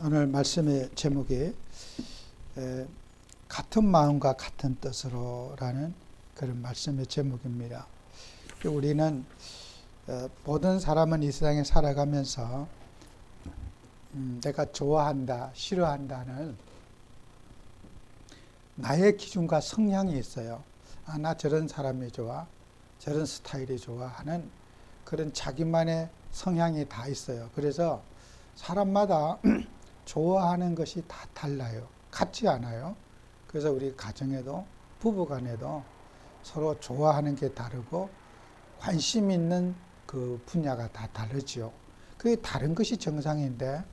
오늘 말씀의 제목이 같은 마음과 같은 뜻으로라는 그런 말씀의 제목입니다. 우리는 모든 사람은 이 세상에 살아가면서 내가 좋아한다, 싫어한다는 나의 기준과 성향이 있어요. 나 저런 사람이 좋아, 저런 스타일이 좋아 하는 그런 자기만의 성향이 다 있어요. 그래서 사람마다 좋아하는 것이 다 달라요. 같지 않아요. 그래서 우리 가정에도 부부간에도 서로 좋아하는 게 다르고 관심 있는 그 분야가 다 다르지요. 그게 다른 것이 정상인데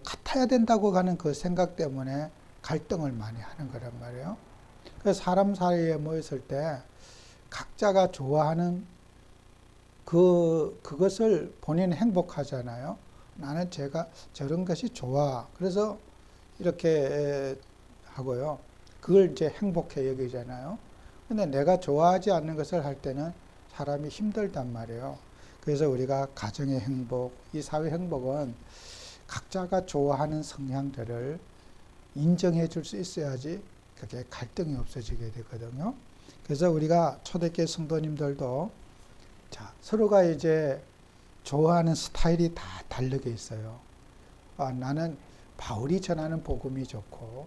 같아야 된다고 하는 그 생각 때문에 갈등을 많이 하는 거란 말이에요. 그래서 사람 사이에 모였을 때 각자가 좋아하는 그것을 본인은 행복하잖아요. 나는 제가 저런 것이 좋아. 그래서 이렇게 하고요. 그걸 이제 행복해 여기잖아요. 근데 내가 좋아하지 않는 것을 할 때는 사람이 힘들단 말이에요. 그래서 우리가 가정의 행복, 이 사회 행복은 각자가 좋아하는 성향들을 인정해 줄 수 있어야지 그게 갈등이 없어지게 되거든요. 그래서 우리가 초대교회 성도님들도 서로가 이제 좋아하는 스타일이 다 다르게 있어요. 나는 바울이 전하는 복음이 좋고,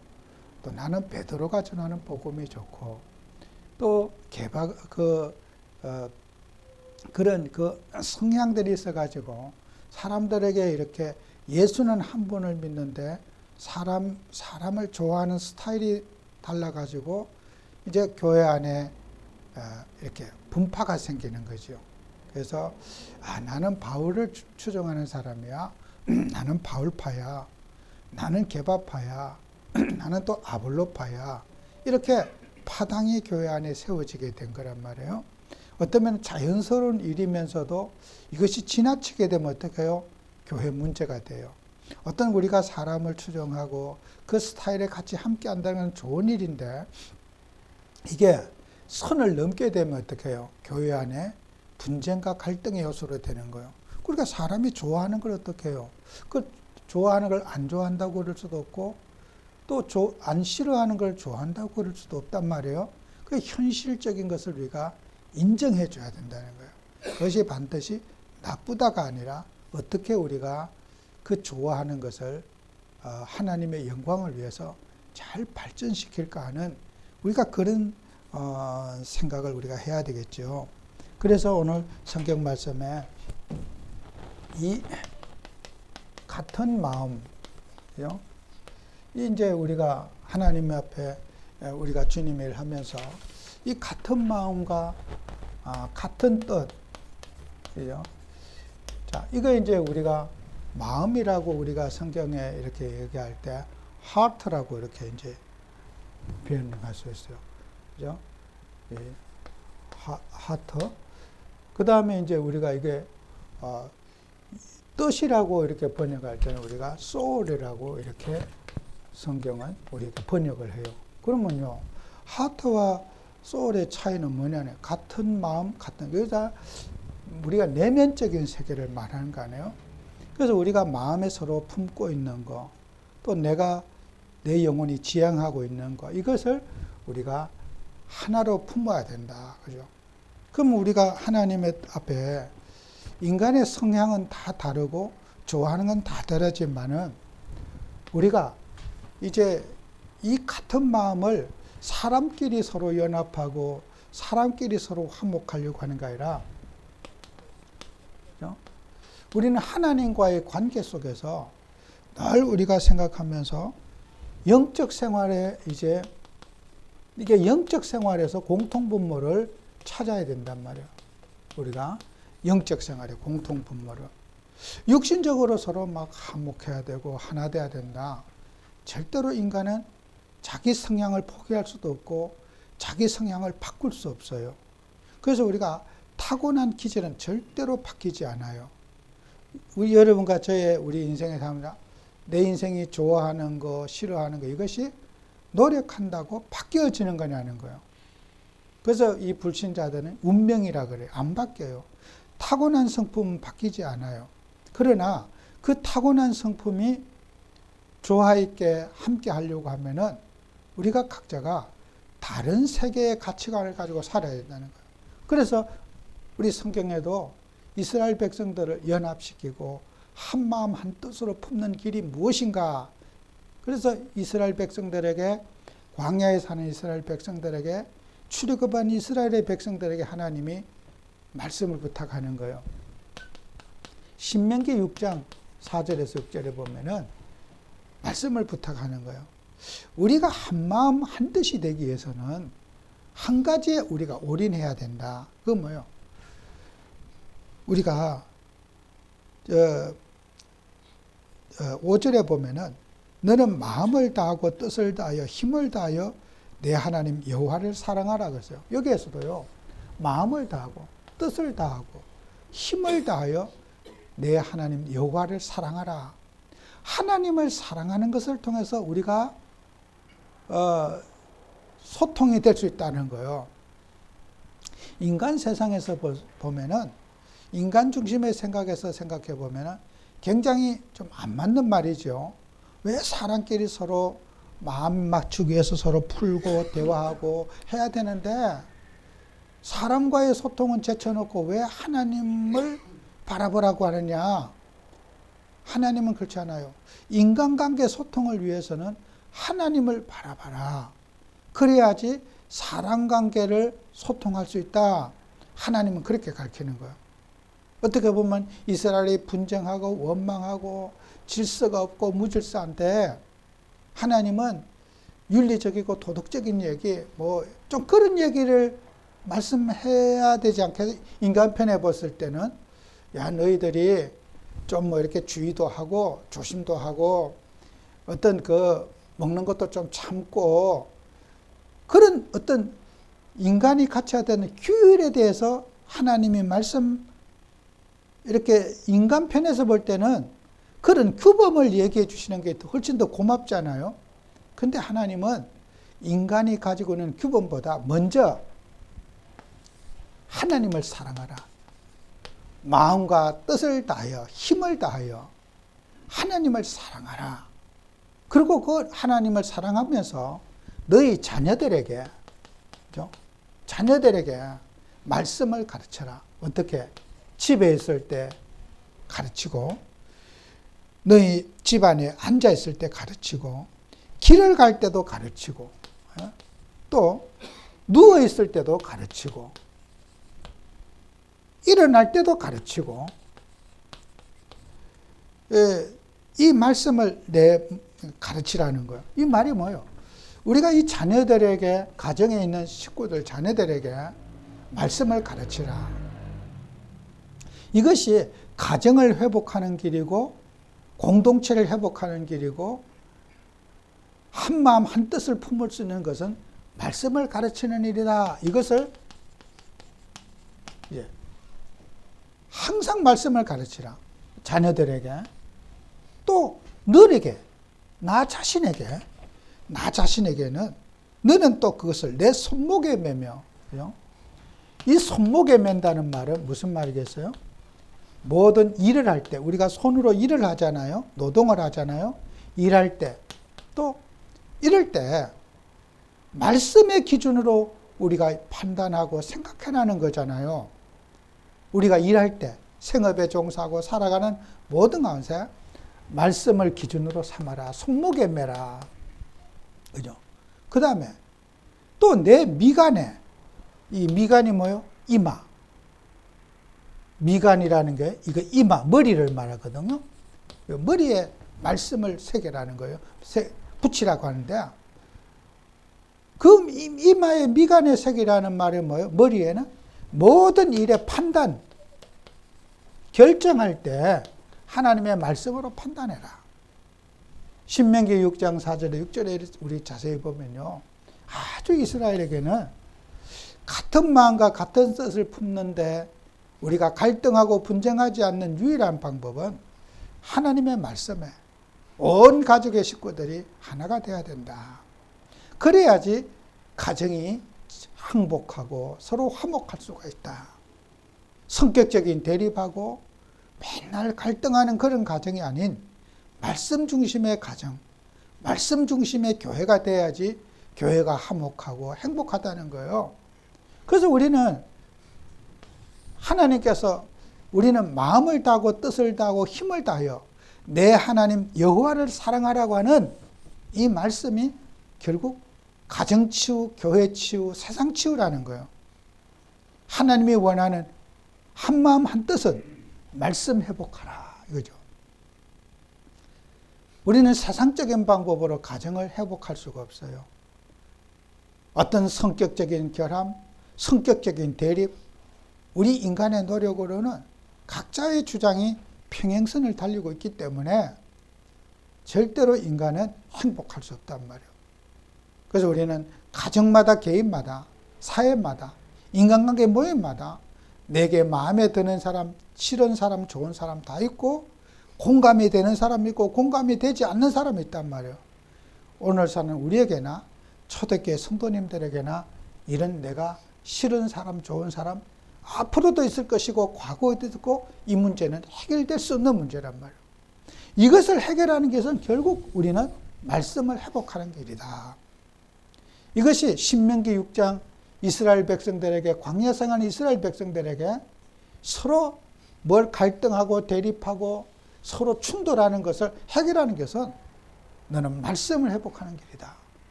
또 나는 베드로가 전하는 복음이 좋고, 또 그런 성향들이 있어가지고 사람들에게 이렇게 예수는 한 분을 믿는데 사람을 좋아하는 스타일이 달라가지고 이제 교회 안에 이렇게 분파가 생기는 거죠. 그래서 나는 바울을 추종하는 사람이야. 나는 바울파야. 나는 게바파야. 나는 또 아볼로파야. 이렇게 파당이 교회 안에 세워지게 된 거란 말이에요. 어쩌면 자연스러운 일이면서도 이것이 지나치게 되면 어떻게 해요? 교회 문제가 돼요. 어떤 우리가 사람을 추종하고 그 스타일에 같이 함께 한다는 건 좋은 일인데 이게 선을 넘게 되면 어떻게 해요? 교회 안에 분쟁과 갈등의 요소로 되는 거예요. 그러니까 사람이 좋아하는 걸 어떻게 해요? 그 좋아하는 걸 안 좋아한다고 그럴 수도 없고 또 안 싫어하는 걸 좋아한다고 그럴 수도 없단 말이에요. 그 현실적인 것을 우리가 인정해 줘야 된다는 거예요. 그것이 반드시 나쁘다가 아니라 어떻게 우리가 그 좋아하는 것을 하나님의 영광을 위해서 잘 발전시킬까 하는 우리가 그런 생각을 우리가 해야 되겠죠. 그래서 오늘 성경 말씀에 이 같은 마음, 이제 우리가 하나님 앞에 우리가 주님의 일을 하면서 이 같은 마음과 같은 뜻, 자, 이거 이제 우리가 마음이라고 우리가 성경에 이렇게 얘기할 때 heart라고 이렇게 이제 표현할 수 있어요. 그죠? heart. 그 다음에 이제 우리가 이게 뜻이라고 이렇게 번역할 때는 우리가 soul이라고 이렇게 성경은 우리가 번역을 해요. 그러면요, 하트와 소울의 차이는 뭐냐면 같은 마음, 같은 그래서 우리가 내면적인 세계를 말하는 거 아니에요. 그래서 우리가 마음에 서로 품고 있는 거, 또 내 영혼이 지향하고 있는 거, 이것을 우리가 하나로 품어야 된다. 그죠? 그럼 우리가 하나님의 앞에 인간의 성향은 다 다르고 좋아하는 건 다 다르지만은 우리가 이제 이 같은 마음을 사람끼리 서로 연합하고 사람끼리 서로 화목하려고 하는 게 아니라 우리는 하나님과의 관계 속에서 늘 우리가 생각하면서 영적 생활에 이제 이게 영적 생활에서 공통분모를 찾아야 된단 말이에요. 우리가 영적 생활의 공통분모를 육신적으로 서로 막 화목해야 되고 하나 돼야 된다. 절대로 인간은 자기 성향을 포기할 수도 없고 자기 성향을 바꿀 수 없어요. 그래서 우리가 타고난 기질은 절대로 바뀌지 않아요. 여러분과 우리 인생에 살면 내 인생이 좋아하는 거, 싫어하는 거 이것이 노력한다고 바뀌어지는 거냐는 거예요. 그래서 이 불신자들은 운명이라 그래요. 안 바뀌어요. 타고난 성품은 바뀌지 않아요. 그러나 그 타고난 성품이 조화 있게 함께 하려고 하면은 우리가 각자가 다른 세계의 가치관을 가지고 살아야 된다는 거예요. 그래서 우리 성경에도 이스라엘 백성들을 연합시키고 한 마음 한 뜻으로 품는 길이 무엇인가. 그래서 이스라엘 백성들에게, 광야에 사는 이스라엘 백성들에게, 출애굽한 이스라엘의 백성들에게 하나님이 말씀을 부탁하는 거예요. 신명기 6장 4절에서 6절에 보면은 말씀을 부탁하는 거예요. 우리가 한 마음 한 뜻이 되기 위해서는 한 가지에 우리가 올인해야 된다. 그건 뭐예요? 우리가 5절에 보면은 너는 마음을 다하고 뜻을 다하여 힘을 다하여 내 하나님 여호와를 사랑하라 그랬어요. 여기에서도요. 마음을 다하고 뜻을 다하고 힘을 다하여 내 하나님 여호와를 사랑하라. 하나님을 사랑하는 것을 통해서 우리가 소통이 될 수 있다는 거예요. 인간 세상에서 보면은 인간 중심의 생각에서 생각해 보면은 굉장히 좀 안 맞는 말이죠. 왜 사람끼리 서로 마음 맞추기 위해서 서로 풀고 대화하고 해야 되는데 사람과의 소통은 제쳐놓고 왜 하나님을 바라보라고 하느냐? 하나님은 그렇지 않아요. 인간관계 소통을 위해서는 하나님을 바라봐라. 그래야지 사람관계를 소통할 수 있다. 하나님은 그렇게 가르치는 거예요. 어떻게 보면 이스라엘이 분쟁하고 원망하고 질서가 없고 무질서한데 하나님은 윤리적이고 도덕적인 얘기, 뭐 좀 그런 얘기를 말씀해야 되지 않겠어요? 인간 편에 봤을 때는 야 너희들이 좀 뭐 이렇게 주의도 하고 조심도 하고 어떤 그 먹는 것도 좀 참고 그런 어떤 인간이 갖춰야 되는 규율에 대해서 하나님이 말씀 이렇게 인간 편에서 볼 때는 그런 규범을 얘기해 주시는 게 훨씬 더 고맙잖아요. 근데 하나님은 인간이 가지고 있는 규범보다 먼저 하나님을 사랑하라. 마음과 뜻을 다하여 힘을 다하여 하나님을 사랑하라. 그리고 그 하나님을 사랑하면서 너희 자녀들에게 말씀을 가르쳐라. 어떻게? 집에 있을 때 가르치고 너희 집안에 앉아 있을 때 가르치고 길을 갈 때도 가르치고 또 누워 있을 때도 가르치고 일어날 때도 가르치고 이 말씀을 가르치라는 거예요. 이 말이 뭐예요? 우리가 이 자녀들에게 가정에 있는 식구들 자녀들에게 말씀을 가르치라. 이것이 가정을 회복하는 길이고 공동체를 회복하는 길이고 한마음 한뜻을 품을 수 있는 것은 말씀을 가르치는 일이다. 이것을 항상 말씀을 가르치라. 자녀들에게 또 너에게 나 자신에게는 너는 또 그것을 내 손목에 매며 이 손목에 맨다는 말은 무슨 말이겠어요? 모든 일을 할 때 우리가 손으로 일을 하잖아요. 노동을 하잖아요. 일할 때 또 이럴 때 말씀의 기준으로 우리가 판단하고 생각해나는 거잖아요. 우리가 일할 때 생업에 종사하고 살아가는 모든 가운데 말씀을 기준으로 삼아라. 손목에 매라. 그죠? 그 다음에 또 내 미간에 이 미간이 뭐요? 이마. 미간이라는 게 이거 이마, 머리를 말하거든요. 머리에 말씀을 새겨라는 거예요. 붙이라고 하는데 그 이마에 미간에 새기라는 말이 뭐예요? 머리에는 모든 일의 판단, 결정할 때 하나님의 말씀으로 판단해라. 신명기 6장 4절에 6절에 우리 자세히 보면요. 아주 이스라엘에게는 같은 마음과 같은 뜻을 품는데 우리가 갈등하고 분쟁하지 않는 유일한 방법은 하나님의 말씀에 온 가족의 식구들이 하나가 되어야 된다. 그래야지 가정이 행복하고 서로 화목할 수가 있다. 성격적인 대립하고 맨날 갈등하는 그런 가정이 아닌 말씀 중심의 가정, 말씀 중심의 교회가 돼야지 교회가 화목하고 행복하다는 거예요. 그래서 우리는 하나님께서 우리는 마음을 다하고 뜻을 다하고 힘을 다하여 내 하나님 여호와를 사랑하라고 하는 이 말씀이 결국 가정 치유, 교회 치유, 세상 치유라는 거예요. 하나님이 원하는 한 마음 한 뜻은 말씀 회복하라 이거죠. 우리는 세상적인 방법으로 가정을 회복할 수가 없어요. 어떤 성격적인 결함, 성격적인 대립, 우리 인간의 노력으로는 각자의 주장이 평행선을 달리고 있기 때문에 절대로 인간은 행복할 수 없단 말이에요. 그래서 우리는 가정마다, 개인마다, 사회마다, 인간관계 모임마다 내게 마음에 드는 사람, 싫은 사람, 좋은 사람 다 있고 공감이 되는 사람이 있고 공감이 되지 않는 사람이 있단 말이에요. 오늘 사는 우리에게나 초대교회 성도님들에게나 이런 내가 싫은 사람, 좋은 사람 앞으로도 있을 것이고 과거에도 있고 이 문제는 해결될 수 없는 문제란 말이에요. 이것을 해결하는 것은 결국 우리는 말씀을 회복하는 길이다. 이것이 신명기 6장 이스라엘 백성들에게 광야 생활하는 이스라엘 백성들에게 서로 뭘 갈등하고 대립하고 서로 충돌하는 것을 해결하는 것은 너는 말씀을 회복하는 길이다.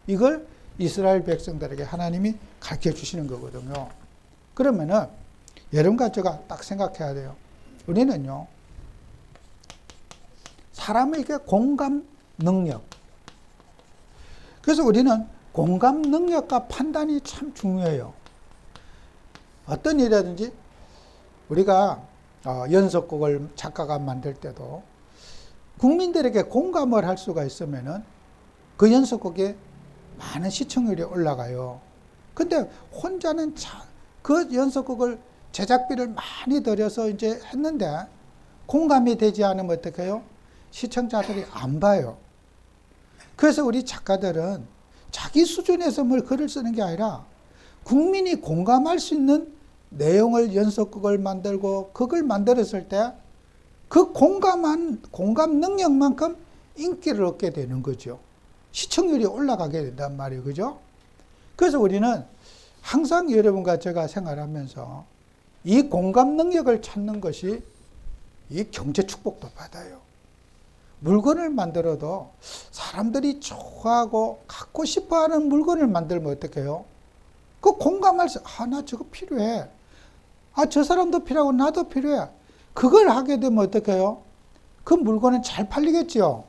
이걸 이스라엘 백성들에게 하나님이 가르쳐 주시는 거거든요. 그러면은 여러분과 제가 딱 생각해야 돼요. 우리는요, 사람에게 공감 능력. 그래서 우리는 공감 능력과 판단이 참 중요해요. 어떤 일이라든지 우리가 연속곡을 작가가 만들 때도 국민들에게 공감을 할 수가 있으면은 그 연속곡에 많은 시청률이 올라가요. 근데 혼자는 그 연속곡을 제작비를 많이 들여서 이제 했는데 공감이 되지 않으면 어떻게 해요? 시청자들이 안 봐요. 그래서 우리 작가들은 자기 수준에서 뭘 글을 쓰는 게 아니라 국민이 공감할 수 있는 내용을 연속극을 만들고 극을 만들었을 때 그 공감 능력만큼 인기를 얻게 되는 거죠. 시청률이 올라가게 된단 말이에요. 그죠? 그래서 우리는 항상 여러분과 제가 생활하면서 이 공감 능력을 찾는 것이 이 경제 축복도 받아요. 물건을 만들어도 사람들이 좋아하고 갖고 싶어 하는 물건을 만들면 어떻게 해요? 그 공감할 수, 나 저거 필요해. 저 사람도 필요하고 나도 필요해. 그걸 하게 되면 어떻게 해요? 그 물건은 잘 팔리겠지요.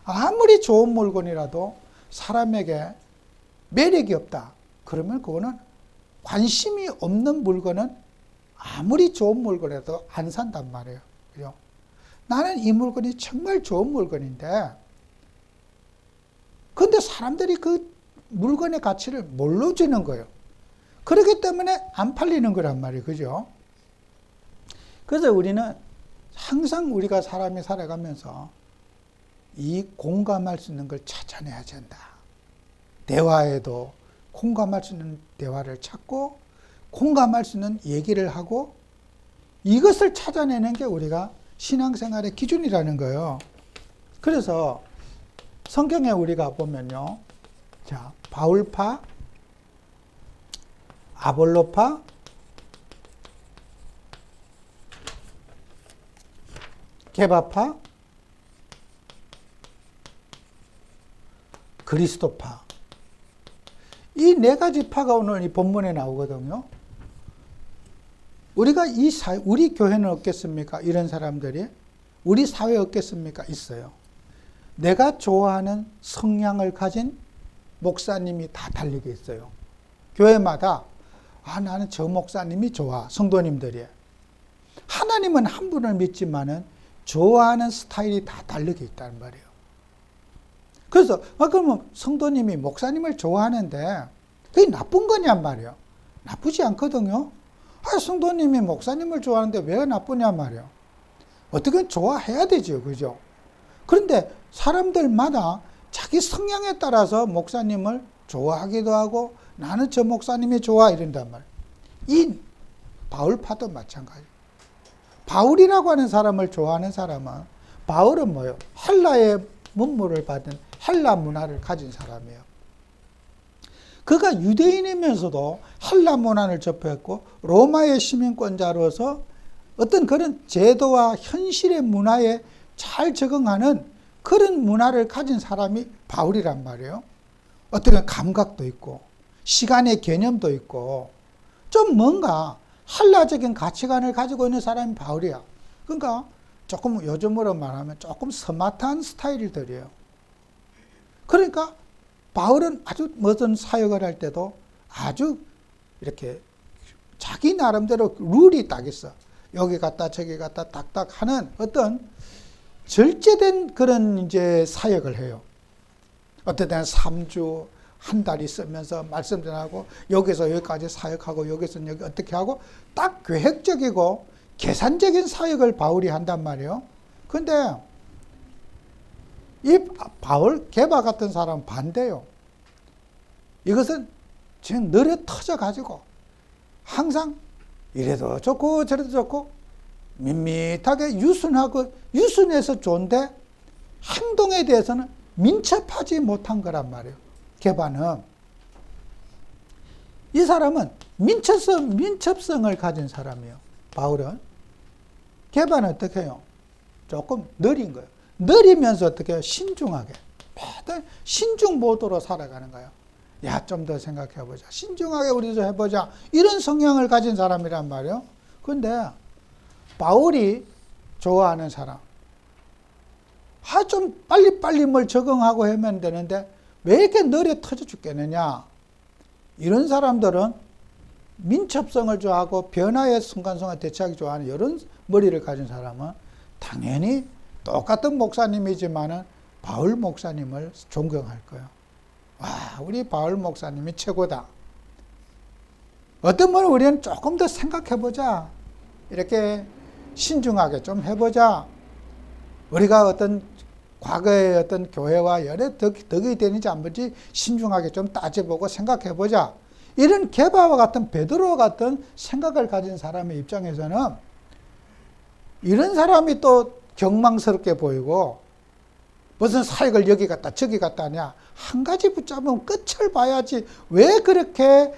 아무리 좋은 물건이라도 사람에게 매력이 없다. 그러면 그거는 관심이 없는 물건은 아무리 좋은 물건이라도 안 산단 말이에요. 그죠? 나는 이 물건이 정말 좋은 물건인데, 근데 사람들이 그 물건의 가치를 뭘로 주는 거예요. 그렇기 때문에 안 팔리는 거란 말이에요. 그죠? 그래서 우리는 항상 우리가 사람이 살아가면서 이 공감할 수 있는 걸 찾아내야 된다. 대화에도 공감할 수 있는 대화를 찾고 공감할 수 있는 얘기를 하고 이것을 찾아내는 게 우리가 신앙생활의 기준이라는 거예요. 그래서 성경에 우리가 보면요. 자, 바울파, 아볼로파, 게바파, 그리스도파. 이 네 가지 파가 오늘 이 본문에 나오거든요. 우리가 우리 교회는 없겠습니까? 이런 사람들이. 우리 사회에 없겠습니까? 있어요. 내가 좋아하는 성향을 가진 목사님이 다 달리게 있어요. 교회마다 나는 저 목사님이 좋아. 성도님들이. 하나님은 한 분을 믿지만은 좋아하는 스타일이 다 다르게 있다는 말이에요. 그래서 그러면 성도님이 목사님을 좋아하는데 그게 나쁜 거냔 말이에요. 나쁘지 않거든요. 성도님이 목사님을 좋아하는데 왜 나쁘냐 말이에요. 어떻게 좋아해야 되죠. 그죠? 그런데 사람들마다 자기 성향에 따라서 목사님을 좋아하기도 하고 나는 저 목사님이 좋아 이런단 말이에요. 이 바울파도 마찬가지예요. 바울이라고 하는 사람을 좋아하는 사람은, 바울은 뭐예요? 헬라의 문물을 받은 헬라 문화를 가진 사람이에요. 그가 유대인이면서도 헬라 문화를 접했고 로마의 시민권자로서 어떤 그런 제도와 현실의 문화에 잘 적응하는 그런 문화를 가진 사람이 바울이란 말이에요. 어떤 감각도 있고 시간의 개념도 있고 좀 뭔가 헬라적인 가치관을 가지고 있는 사람이 바울이야. 그러니까 조금 요즘으로 말하면 조금 스마트한 스타일들이에요. 그러니까 바울은 아주 무슨 사역을 할 때도 아주 이렇게 자기 나름대로 룰이 딱 있어. 여기 갔다 저기 갔다 딱딱 하는 어떤 절제된 그런 이제 사역을 해요. 어떤 때는 3주, 한 달 있으면서 말씀 전하고 여기서 여기까지 사역하고 여기서 여기 어떻게 하고 딱 계획적이고 계산적인 사역을 바울이 한단 말이에요. 그런데 이 바울, 게바 같은 사람은 반대요. 이것은 지금 늘어 터져가지고 항상 이래도 좋고 저래도 좋고 밋밋하게 유순하고 유순해서 좋은데 행동에 대해서는 민첩하지 못한 거란 말이에요. 게바는. 이 사람은 민첩성을 가진 사람이에요. 바울은. 게바는 어떻게 해요? 조금 느린 거예요. 느리면서 어떻게 해요? 신중하게. 매달 신중 모드로 살아가는 거예요. 야, 좀 더 생각해보자. 신중하게 우리도 해보자. 이런 성향을 가진 사람이란 말이에요. 그런데 바울이 좋아하는 사람. 좀 빨리빨리 뭘 적응하고 하면 되는데 왜 이렇게 느려 터져 죽겠느냐. 이런 사람들은 민첩성을 좋아하고 변화의 순간순간 대처하기 좋아하는 이런 머리를 가진 사람은 당연히 똑같은 목사님이지만은 바울 목사님을 존경할 거예요. 와, 우리 바울 목사님이 최고다. 어떤 분은 우리는 조금 더 생각해보자. 이렇게 신중하게 좀 해보자. 우리가 어떤 과거의 어떤 교회와 여러 덕이 되는지 안 되는지 신중하게 좀 따져보고 생각해보자. 이런 게바와 같은 베드로 같은 생각을 가진 사람의 입장에서는 이런 사람이 또 경망스럽게 보이고 무슨 사역을 여기 갔다 저기 갔다 하냐. 한 가지 붙잡으면 끝을 봐야지. 왜 그렇게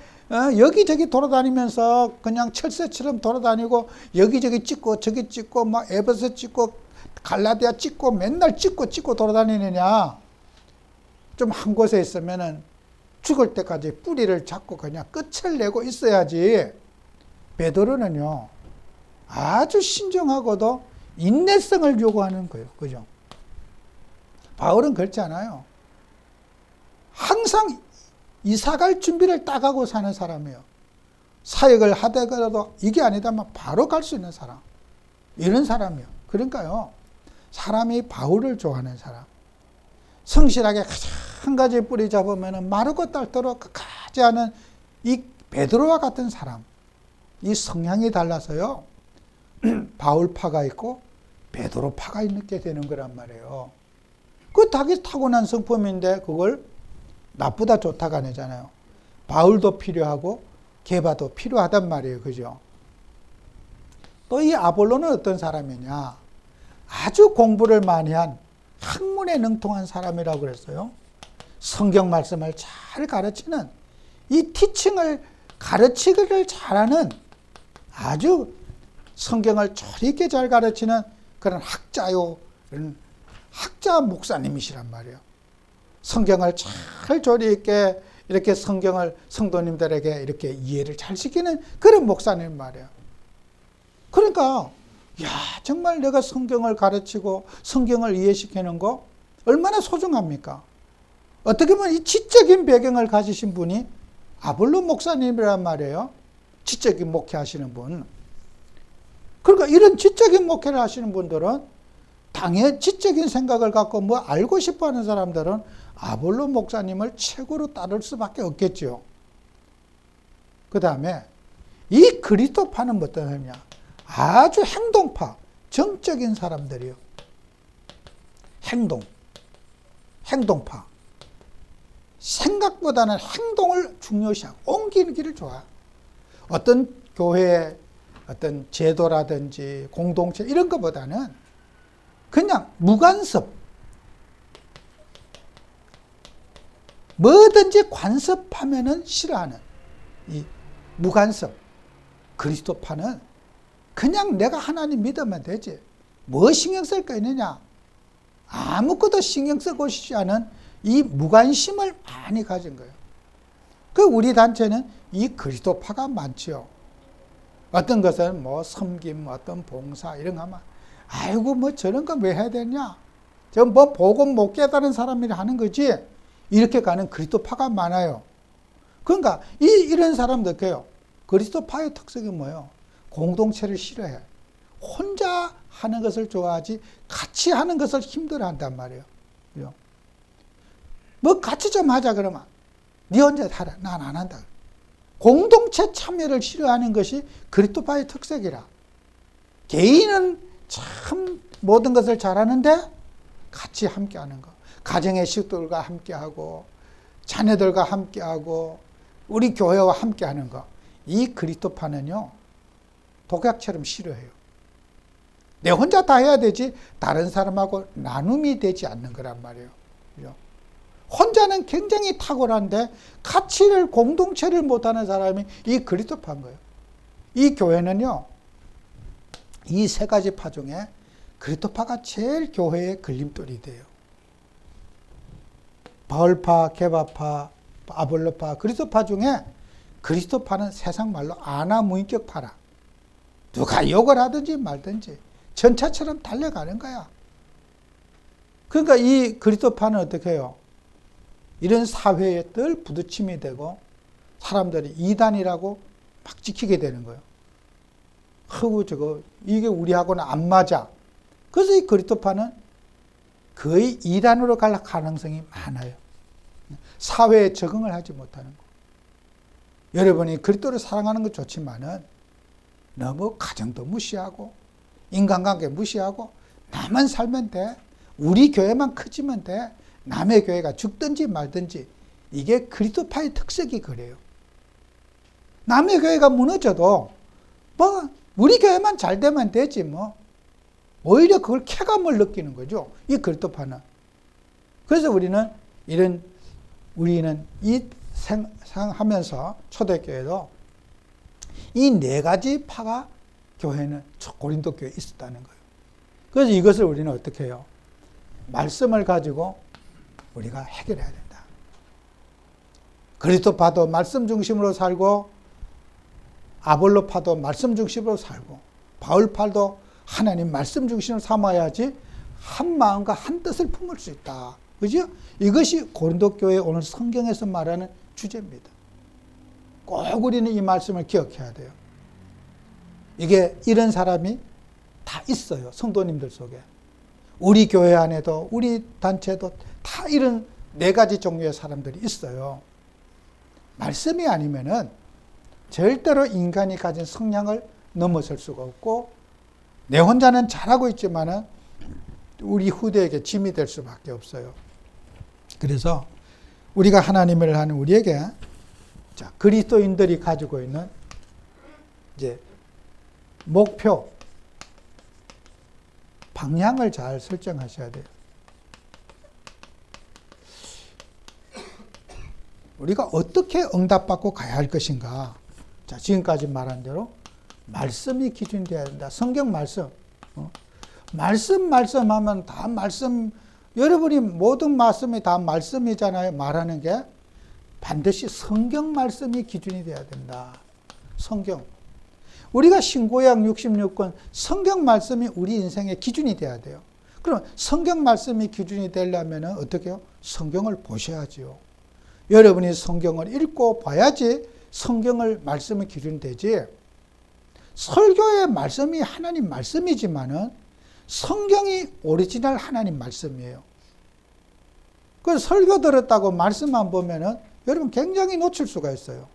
여기저기 돌아다니면서 그냥 철새처럼 돌아다니고 여기저기 찍고 저기 찍고 막 에베소 찍고 갈라디아 찍고 맨날 찍고 돌아다니느냐. 좀 한 곳에 있으면은 죽을 때까지 뿌리를 잡고 그냥 끝을 내고 있어야지. 베드로는요 아주 신중하고도 인내성을 요구하는 거예요. 그죠? 바울은 그렇지 않아요. 항상 이사갈 준비를 딱 하고 사는 사람이에요. 사역을 하다가도 이게 아니다면 바로 갈 수 있는 사람. 이런 사람이에요. 그러니까요. 사람이 바울을 좋아하는 사람. 성실하게 한 가지 뿌리 잡으면 마르고 딸도록 끝까지 하는 이 베드로와 같은 사람. 이 성향이 달라서요. 바울파가 있고 베드로파가 있게 되는 거란 말이에요. 그 자기 타고난 성품인데 그걸 나쁘다 좋다가 아니잖아요. 바울도 필요하고 게바도 필요하단 말이에요. 그죠? 또 이 아볼로는 어떤 사람이냐? 아주 공부를 많이 한 학문에 능통한 사람이라고 그랬어요. 성경 말씀을 잘 가르치는 이 티칭을 가르치기를 잘하는 아주 성경을 조리 있게 잘 가르치는 그런 학자요. 그런 학자 목사님이시란 말이에요. 성경을 잘 조리 있게 이렇게 성경을 성도님들에게 이렇게 이해를 잘 시키는 그런 목사님 말이에요. 그러니까 야, 정말 내가 성경을 가르치고 성경을 이해시키는 거 얼마나 소중합니까? 어떻게 보면 이 지적인 배경을 가지신 분이 아볼로 목사님이란 말이에요. 지적인 목회하시는 분. 그러니까 이런 지적인 목회를 하시는 분들은 당연히 지적인 생각을 갖고 뭐 알고 싶어 하는 사람들은 아볼로 목사님을 최고로 따를 수밖에 없겠죠. 그 다음에 이 그리스도파는 어떤 사람이냐? 아주 행동파, 정적인 사람들이요. 행동파. 생각보다는 행동을 중요시하고 옮기는 길을 좋아해요. 어떤 교회에 어떤 제도라든지 공동체 이런 것보다는 그냥 무간섭, 뭐든지 간섭하면은 싫어하는 이 무간섭. 그리스도파는 그냥 내가 하나님 믿으면 되지. 뭐 신경 쓸 거 있느냐? 아무것도 신경 쓰고 싶지 않은 이 무관심을 많이 가진 거예요. 그 우리 단체는 이 그리스도파가 많지요. 어떤 것은 뭐 섬김, 어떤 봉사 이런 거 하면 아이고 뭐 저런 거 왜 해야 되냐? 저 뭐 보고 못 깨달은 사람이 하는 거지. 이렇게 가는 그리스도파가 많아요. 그러니까 이런 사람들 그래요. 그리스도파의 특성이 뭐예요? 공동체를 싫어해. 혼자 하는 것을 좋아하지 같이 하는 것을 힘들어한단 말이에요. 뭐 같이 좀 하자 그러면 네 혼자 하라. 난 안 한다. 공동체 참여를 싫어하는 것이 그리스도파의 특색이라. 개인은 참 모든 것을 잘하는데 같이 함께하는 거. 가정의 식구들과 함께하고 자녀들과 함께하고 우리 교회와 함께하는 거. 이 그리스도파는요. 독약처럼 싫어해요. 내 혼자 다 해야 되지 다른 사람하고 나눔이 되지 않는 거란 말이에요. 혼자는 굉장히 탁월한데 가치를 공동체를 못하는 사람이 이 그리스도파인 거예요. 이 교회는요. 이 세 가지 파 중에 그리스도파가 제일 교회의 걸림돌이 돼요. 바울파, 게바파, 아볼로파, 그리스도파 중에 그리스도파는 세상 말로 아나무인격파라. 누가 욕을 하든지 말든지 전차처럼 달려가는 거야. 그러니까 이 그리스도파는 어떻게 해요? 이런 사회에 늘 부딪힘이 되고 사람들이 이단이라고 막 지키게 되는 거예요. 이게 우리하고는 안 맞아. 그래서 이 그리스도파는 거의 이단으로 갈 가능성이 많아요. 사회에 적응을 하지 못하는 거. 여러분이 그리스도를 사랑하는 건 좋지만은 너무 가정도 무시하고 인간관계 무시하고 나만 살면 돼. 우리 교회만 커지면 돼. 남의 교회가 죽든지 말든지. 이게 그리스도파의 특색이 그래요. 남의 교회가 무너져도 뭐 우리 교회만 잘 되면 되지 뭐. 오히려 그걸 쾌감을 느끼는 거죠. 이 그리스도파는. 그래서 우리는 이 생하면서 초대교회도 이 네 가지 파가 교회는 고린도 교회에 있었다는 거예요. 그래서 이것을 우리는 어떻게 해요? 말씀을 가지고 우리가 해결해야 된다. 그리스도파도 말씀 중심으로 살고 아볼로파도 말씀 중심으로 살고 바울파도 하나님 말씀 중심으로 삼아야지 한 마음과 한 뜻을 품을 수 있다. 그죠? 이것이 고린도 교회 오늘 성경에서 말하는 주제입니다. 꼭 우리는 이 말씀을 기억해야 돼요. 이게 이런 사람이 다 있어요. 성도님들 속에. 우리 교회 안에도 우리 단체도 다 이런 네 가지 종류의 사람들이 있어요. 말씀이 아니면은 절대로 인간이 가진 성향을 넘어설 수가 없고 내 혼자는 잘하고 있지만은 우리 후대에게 짐이 될 수밖에 없어요. 그래서 우리가 하나님을 하는 우리에게 자, 그리스도인들이 가지고 있는 이제 목표, 방향을 잘 설정하셔야 돼요. 우리가 어떻게 응답받고 가야 할 것인가? 자, 지금까지 말한 대로 말씀이 기준이 되어야 된다. 성경 말씀. 말씀하면 다 말씀, 여러분이 모든 말씀이 다 말씀이잖아요. 말하는 게 반드시 성경 말씀이 기준이 되어야 된다. 성경. 우리가 신구약 66권 성경 말씀이 우리 인생의 기준이 돼야 돼요. 그럼 성경 말씀이 기준이 되려면 어떻게 해요? 성경을 보셔야지요. 여러분이 성경을 읽고 봐야지 성경을 말씀이 기준이 되지. 설교의 말씀이 하나님 말씀이지만은 성경이 오리지널 하나님 말씀이에요. 그래서 설교 들었다고 말씀만 보면은 여러분 굉장히 놓칠 수가 있어요.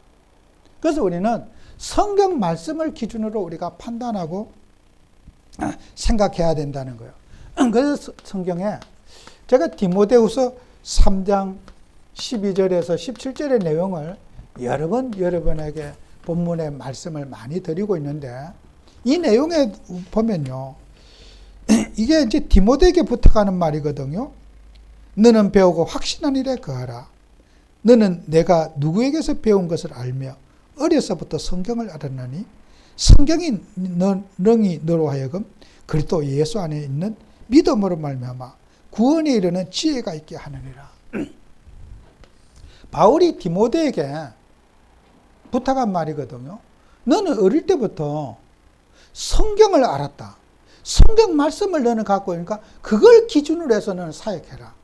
그래서 우리는 성경 말씀을 기준으로 우리가 판단하고 생각해야 된다는 거예요. 그래서 성경에 제가 디모데후서 3장 12절에서 17절의 내용을 여러 번 여러분에게 본문의 말씀을 많이 드리고 있는데 이 내용에 보면요. 이게 이제 디모데에게 부탁하는 말이거든요. 너는 배우고 확신한 일에 거하라. 너는 내가 누구에게서 배운 것을 알며 어려서부터 성경을 알았나니 성경이 능히 너로 하여금 그리스도 예수 안에 있는 믿음으로 말미암아 구원에 이르는 지혜가 있게 하느니라. 바울이 디모데에게 부탁한 말이거든요. 너는 어릴 때부터 성경을 알았다. 성경 말씀을 너는 갖고 있으니까 그걸 기준으로 해서 너는 사역해라.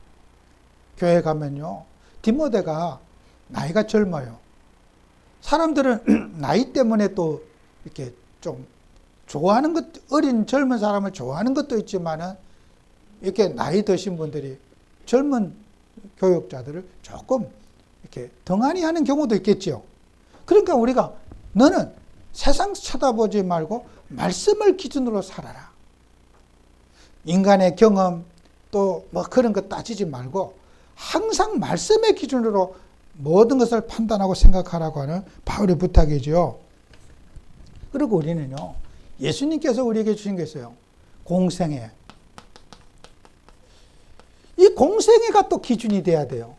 교회 가면요. 디모데가 나이가 젊어요. 사람들은 나이 때문에 또 이렇게 좀 좋아하는 것, 어린 젊은 사람을 좋아하는 것도 있지만은 이렇게 나이 드신 분들이 젊은 교육자들을 조금 이렇게 등한히 하는 경우도 있겠지요. 그러니까 우리가 너는 세상 쳐다보지 말고 말씀을 기준으로 살아라. 인간의 경험 또 뭐 그런 거 따지지 말고 항상 말씀의 기준으로 모든 것을 판단하고 생각하라고 하는 바울의 부탁이죠. 그리고 우리는요, 예수님께서 우리에게 주신 게 있어요. 공생애. 이 공생애가 또 기준이 돼야 돼요.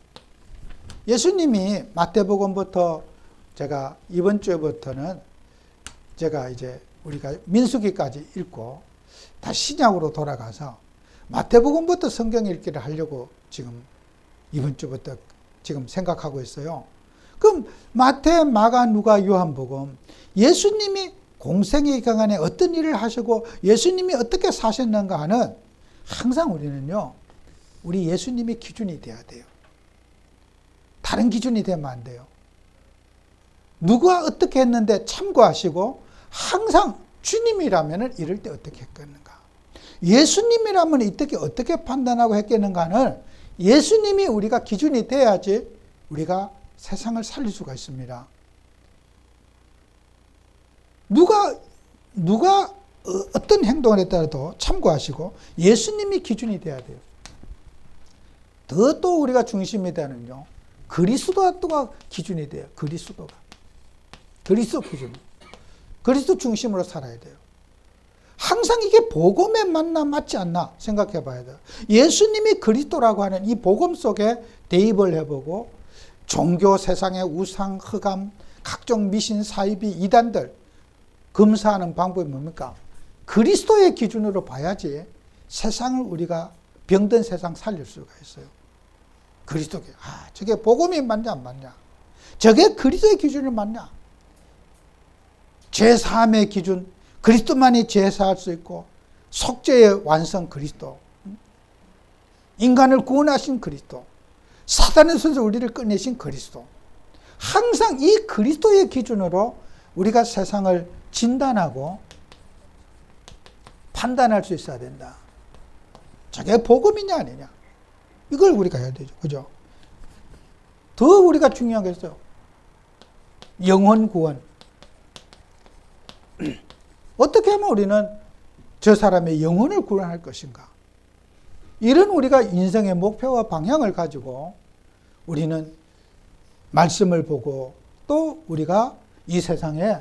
예수님이 마태복음부터 제가 이번 주부터는 제가 이제 우리가 민수기까지 읽고 다시 신약으로 돌아가서 마태복음부터 성경 읽기를 하려고 지금 이번 주부터 지금 생각하고 있어요. 그럼 마태, 마가, 누가, 요한복음 예수님이 공생의 기간에 어떤 일을 하시고 예수님이 어떻게 사셨는가 하는 항상 우리는요. 우리 예수님이 기준이 돼야 돼요. 다른 기준이 되면 안 돼요. 누가 어떻게 했는데 참고하시고 항상 주님이라면 이럴 때 어떻게 했겠는가. 예수님이라면 이때 어떻게 판단하고 했겠는가는 예수님이 우리가 기준이 돼야지 우리가 세상을 살릴 수가 있습니다. 누가 어떤 행동을 했더라도 참고하시고 예수님이 기준이 돼야 돼요. 더 또 우리가 중심이 되는요. 그리스도가 기준이 돼요. 그리스도 기준. 그리스도 중심으로 살아야 돼요. 항상 이게 복음에 맞나 맞지 않나 생각해 봐야 돼요. 예수님이 그리스도라고 하는 이 복음 속에 대입을 해보고 종교 세상의 우상, 흑암, 각종 미신, 사이비, 이단들 검사하는 방법이 뭡니까? 그리스도의 기준으로 봐야지 세상을 우리가 병든 세상 살릴 수가 있어요. 그리스도의 저게 복음이 맞냐 안 맞냐? 저게 그리스도의 기준이 맞냐? 죄사함의 기준, 그리스도만이 죄사할 수 있고 속죄의 완성 그리스도, 인간을 구원하신 그리스도, 사단의 손에서 우리를 꺼내신 그리스도. 항상 이 그리스도의 기준으로 우리가 세상을 진단하고 판단할 수 있어야 된다. 저게 복음이냐 아니냐. 이걸 우리가 해야 되죠. 그죠? 더 우리가 중요한 게 있어요. 영혼 구원. 어떻게 하면 우리는 저 사람의 영혼을 구원할 것인가? 이런 우리가 인생의 목표와 방향을 가지고 우리는 말씀을 보고 또 우리가 이 세상에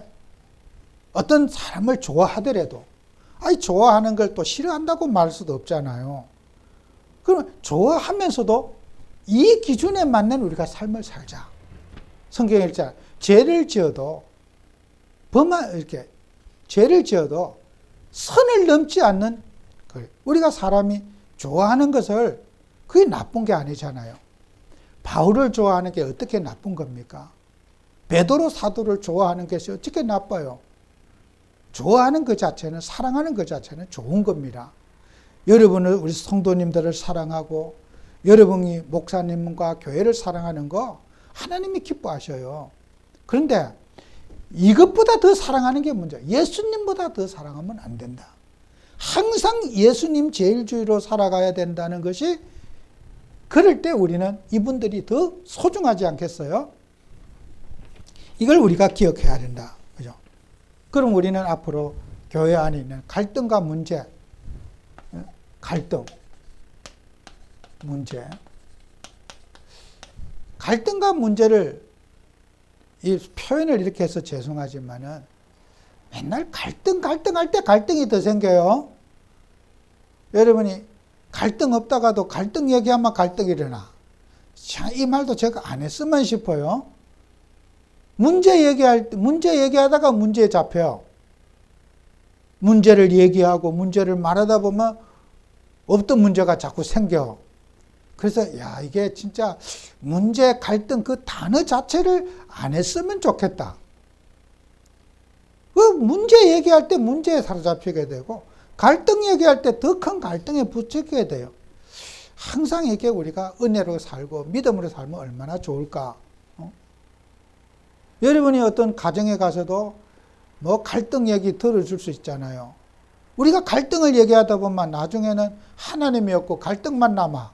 어떤 사람을 좋아하더라도 좋아하는 걸 또 싫어한다고 말할 수도 없잖아요. 그럼 좋아하면서도 이 기준에 맞는 우리가 삶을 살자. 성경에 읽자. 죄를 지어도 이렇게 죄를 지어도 선을 넘지 않는 우리가 사람이 좋아하는 것을 그게 나쁜 게 아니잖아요. 바울을 좋아하는 게 어떻게 나쁜 겁니까? 베드로 사도를 좋아하는 것이 어떻게 나빠요? 좋아하는 그 자체는, 사랑하는 그 자체는 좋은 겁니다. 여러분은 우리 성도님들을 사랑하고 여러분이 목사님과 교회를 사랑하는 거 하나님이 기뻐하셔요. 그런데 이것보다 더 사랑하는 게 문제야. 예수님보다 더 사랑하면 안 된다. 항상 예수님 제일주의로 살아가야 된다는 것이, 그럴 때 우리는 이분들이 더 소중하지 않겠어요? 이걸 우리가 기억해야 된다. 그죠? 그럼 우리는 앞으로 교회 안에 있는 갈등과 문제, 갈등과 문제를 이 표현을 이렇게 해서 죄송하지만은 맨날 갈등할 때 갈등이 더 생겨요. 여러분이 갈등 없다가도 갈등 얘기하면 갈등이 일어나. 자, 이 말도 제가 안 했으면 싶어요. 문제 얘기하다가 문제에 잡혀요. 문제를 얘기하고 문제를 말하다 보면 없던 문제가 자꾸 생겨. 그래서 야, 이게 진짜 문제, 갈등 그 단어 자체를 안 했으면 좋겠다. 그 문제 얘기할 때 문제에 사로잡히게 되고 갈등 얘기할 때 더 큰 갈등에 부딪히게 돼요. 항상 이렇게 우리가 은혜로 살고 믿음으로 살면 얼마나 좋을까. 여러분이 어떤 가정에 가서도 뭐 갈등 얘기 들어줄 수 있잖아요. 우리가 갈등을 얘기하다 보면 나중에는 하나님이 없고 갈등만 남아.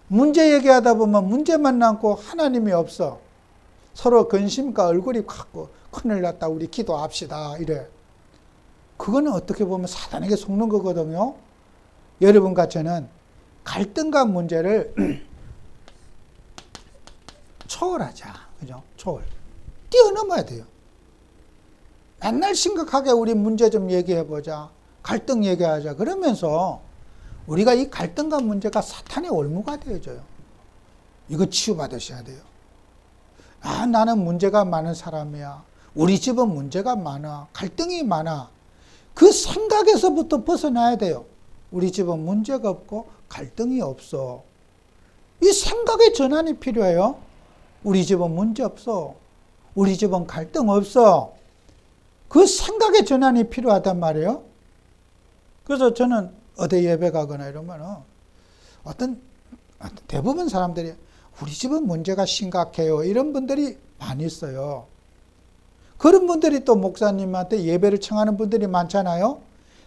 문제 얘기하다 보면 문제만 남고 하나님이 없어. 서로 근심과 얼굴이 갖고 큰일 났다, 우리 기도합시다, 이래. 그거는 어떻게 보면 사단에게 속는 거거든요. 여러분과 저는 갈등과 문제를 초월하자. 그죠? 초월. 뛰어넘어야 돼요. 맨날 심각하게 우리 문제 좀 얘기해보자. 갈등 얘기하자. 그러면서 우리가 이 갈등과 문제가 사탄의 올무가 되어져요. 이거 치유받으셔야 돼요. 아, 나는 문제가 많은 사람이야. 우리 집은 문제가 많아. 갈등이 많아. 그 생각에서부터 벗어나야 돼요. 우리 집은 문제가 없고 갈등이 없어. 이 생각의 전환이 필요해요. 우리 집은 문제 없어. 우리 집은 갈등 없어. 그 생각의 전환이 필요하단 말이에요. 그래서 저는 어디 예배 가거나 이러면은 대부분 사람들이 우리 집은 문제가 심각해요. 이런 분들이 많이 있어요. 그런 분들이 또 목사님한테 예배를 청하는 분들이 많잖아요.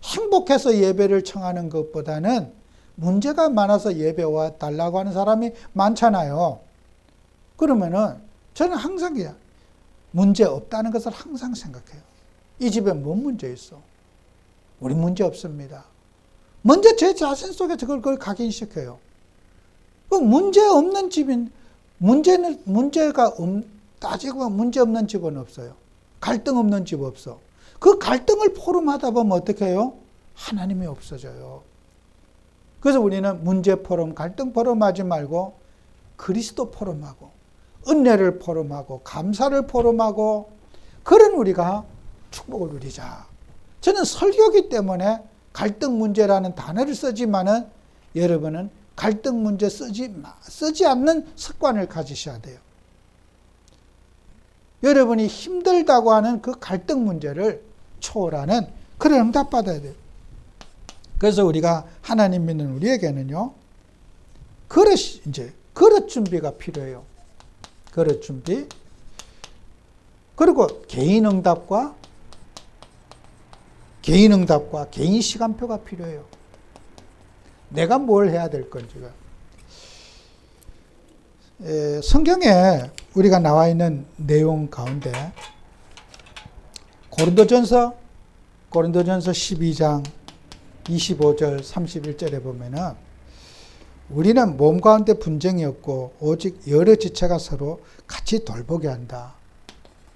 행복해서 예배를 청하는 것보다는 문제가 많아서 예배 와 달라고 하는 사람이 많잖아요. 그러면은 저는 항상 그냥 문제 없다는 것을 항상 생각해요. 이 집에 뭔 문제 있어? 우리 문제 없습니다. 먼저 제 자신 속에 그걸 각인시켜요. 문제 없는 집인, 따지고 보면 문제 없는 집은 없어요. 갈등 없는 집 없어. 그 갈등을 포럼하다 보면 어떻게 해요? 하나님이 없어져요. 그래서 우리는 문제 포럼, 갈등 포럼하지 말고 그리스도 포럼하고 은혜를 포럼하고 감사를 포럼하고 그런 우리가 축복을 누리자. 저는 설교기 때문에 갈등 문제라는 단어를 쓰지만은 여러분은 갈등 문제 쓰지 않는 습관을 가지셔야 돼요. 여러분이 힘들다고 하는 그 갈등 문제를 초월하는 그런 응답 받아야 돼요. 그래서 우리가 하나님 믿는 우리에게는요, 그릇 준비가 필요해요. 그릇 준비. 그리고 개인 응답과 개인 시간표가 필요해요. 내가 뭘 해야 될 건지가. 성경에 우리가 나와 있는 내용 가운데 고린도전서 12장 25절 31절에 보면은 우리는 몸 가운데 분쟁이 없고 오직 여러 지체가 서로 같이 돌보게 한다.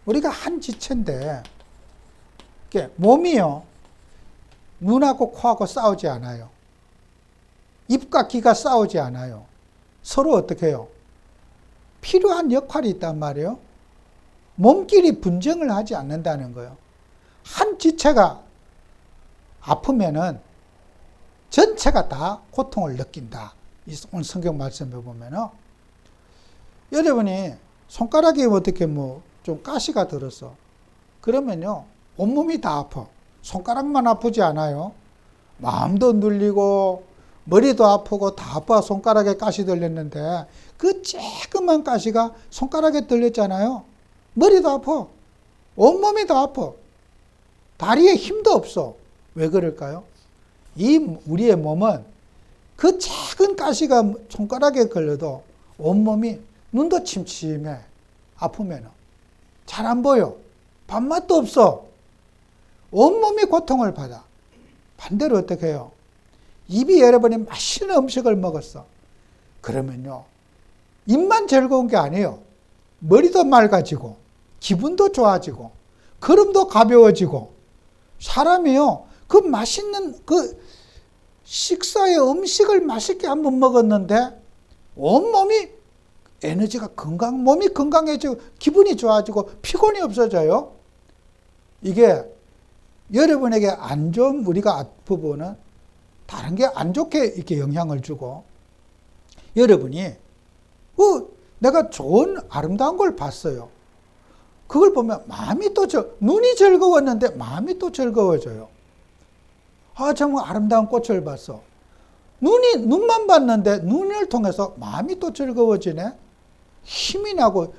우리가 한 지체인데 몸이요, 눈하고 코하고 싸우지 않아요. 입과 귀가 싸우지 않아요. 서로 어떻게 해요? 필요한 역할이 있단 말이에요. 몸끼리 분쟁을 하지 않는다는 거예요. 한 지체가 아프면은 전체가 다 고통을 느낀다. 오늘 성경 말씀에 보면은 여러분이 손가락에 어떻게 좀 가시가 들었어. 그러면요, 온몸이 다 아파. 손가락만 아프지 않아요. 마음도 눌리고 머리도 아프고 다 아파. 손가락에 가시 들렸는데 그 조그만 가시가 손가락에 들렸잖아요. 머리도 아파. 온몸이 다 아파. 다리에 힘도 없어. 왜 그럴까요? 우리의 몸은 그 작은 가시가 손가락에 걸려도 온몸이, 눈도 침침해. 아프면 잘 안 보여. 밥맛도 없어. 온몸이 고통을 받아. 반대로 어떻게 해요? 입이 여러분이 맛있는 음식을 먹었어. 그러면요, 입만 즐거운 게 아니에요. 머리도 맑아지고 기분도 좋아지고 걸음도 가벼워지고 사람이요 그 맛있는 그 식사의 음식을 맛있게 한번 먹었는데 온몸이 에너지가 몸이 건강해지고 기분이 좋아지고 피곤이 없어져요. 이게 여러분에게 안 좋은 우리가 앞부분은 다른 게 안 좋게 이렇게 영향을 주고 여러분이 내가 좋은 아름다운 걸 봤어요. 그걸 보면 마음이 또 눈이 즐거웠는데 마음이 또 즐거워져요. 아, 정말 아름다운 꽃을 봤어. 눈만 봤는데 눈을 통해서 마음이 또 즐거워지네. 힘이 나고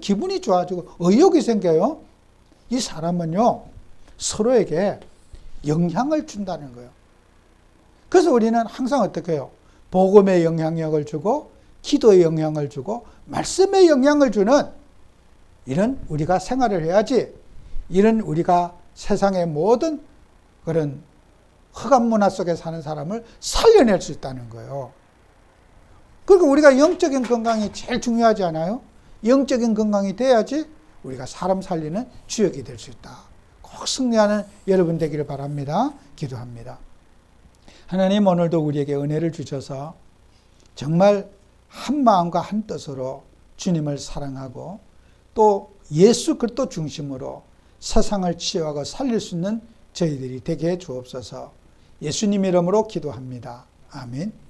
기분이 좋아지고 의욕이 생겨요. 이 사람은요 서로에게 영향을 준다는 거예요. 그래서 우리는 항상 어떻게 해요? 복음에 영향력을 주고 기도에 영향을 주고 말씀에 영향을 주는 이런 우리가 생활을 해야지 이런 우리가 세상의 모든 그런 흑암 문화 속에 사는 사람을 살려낼 수 있다는 거예요. 그러니까 우리가 영적인 건강이 제일 중요하지 않아요? 영적인 건강이 돼야지 우리가 사람 살리는 주역이 될 수 있다. 꼭 승리하는 여러분 되기를 바랍니다. 기도합니다. 하나님 오늘도 우리에게 은혜를 주셔서 정말 한 마음과 한 뜻으로 주님을 사랑하고 또 예수 그리스도 중심으로 세상을 치유하고 살릴 수 있는 저희들이 되게 해 주옵소서. 예수님 이름으로 기도합니다. 아멘.